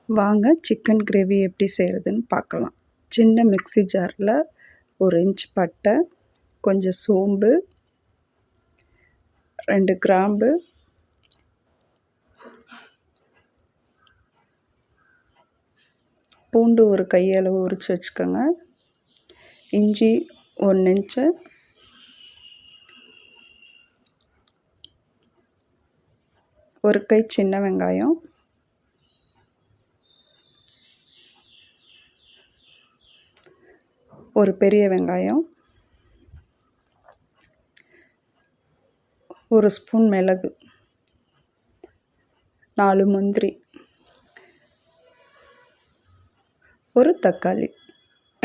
வாங்க chicken gravy எப்படி செய்கிறதுன்னு பார்க்கலாம். சின்ன மிக்ஸி ஜாரில் 1 இன்ச் பட்டை, கொஞ்சம் சோம்பு, 2 கிராம்பு, பூண்டு ஒரு கையளவு உரித்து வச்சுக்கோங்க, இஞ்சி 1 இன்ச்சு, ஒரு கை சின்ன வெங்காயம், ஒரு பெரிய வெங்காயம், 1 ஸ்பூன் மிளகு, 4 முந்திரி, ஒரு தக்காளி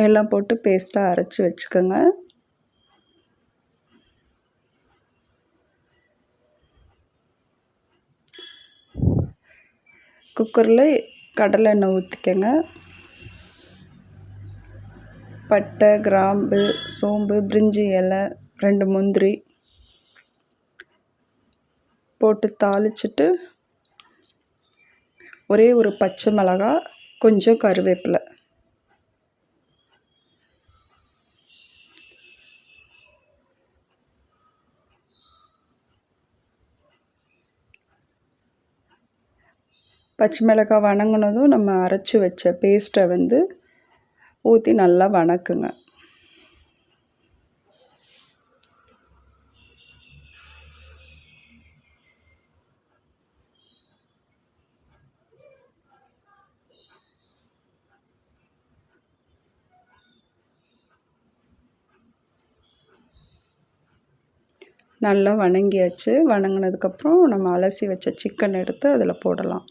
எல்லாம் போட்டு பேஸ்ட்டாக அரைச்சி வச்சுக்கோங்க. குக்கரில் கடலை எண்ணெய் ஊற்றிக்கங்க. பட்டை, கிராம்பு, சோம்பு, பிரிஞ்சி இலை, 2 முந்திரி போட்டு தாளிச்சிட்டு ஒரே ஒரு பச்சை மிளகாய், கொஞ்சம் கருவேப்பிலை, பச்சை மிளகாய் வணங்கினதும் நம்ம அரைச்சி வச்ச பேஸ்ட்டை ஊற்றி நல்லா வணக்குங்க. நல்லா வணங்கியாச்சு. வணங்கினதுக்கப்புறம் நம்ம அலசி வச்ச சிக்கன் எடுத்து அதில் போடலாம்.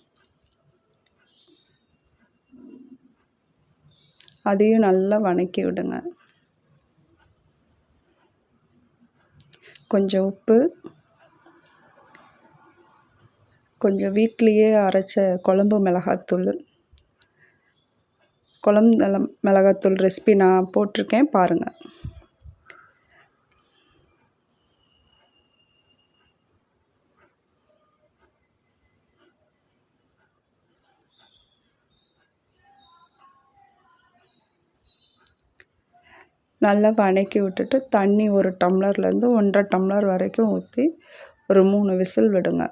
அதையும் நல்லா வணக்கி விடுங்க. கொஞ்சம் உப்பு, கொஞ்சம் வீட்டிலையே அரைச்ச குழம்பு மிளகாத்தூள், குழம்பு மிளகாத்தூள் ரெசிபி நான் போட்டிருக்கேன், பாருங்கள். நல்லா வணக்கி விட்டுட்டு தண்ணி 1 டம்ளர்லேருந்து 1.5 டம்ளர் வரைக்கும் ஊற்றி ஒரு 3 விசில் விடுங்க.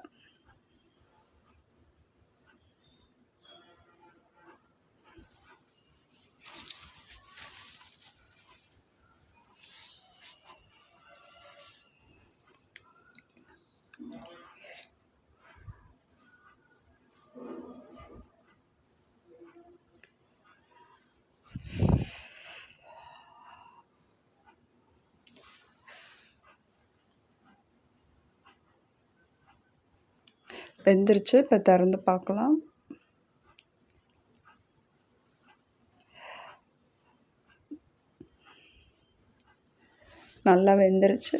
வெந்துருச்சு. இப்போ திறந்து பார்க்கலாம். நல்லா வெந்துருச்சு.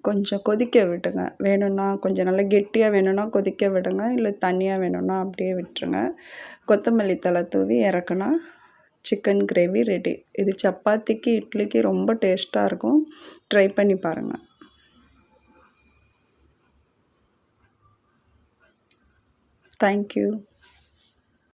கொஞ்சம் கொதிக்க விட்டுங்க. வேணும்னா கொஞ்சம் நல்லா கெட்டியாக வேணும்னா கொதிக்க விடுங்க, இல்லை தண்ணியாக வேணும்னா அப்படியே விட்டுருங்க. கொத்தமல்லி தழை தூவி இறக்குனா சிக்கன் கிரேவி ரெடி. இது சப்பாத்திக்கு, இட்லிக்கு ரொம்ப டேஸ்ட்டாக இருக்கும். ட்ரை பண்ணி பாருங்கள். தேங்க்யூ.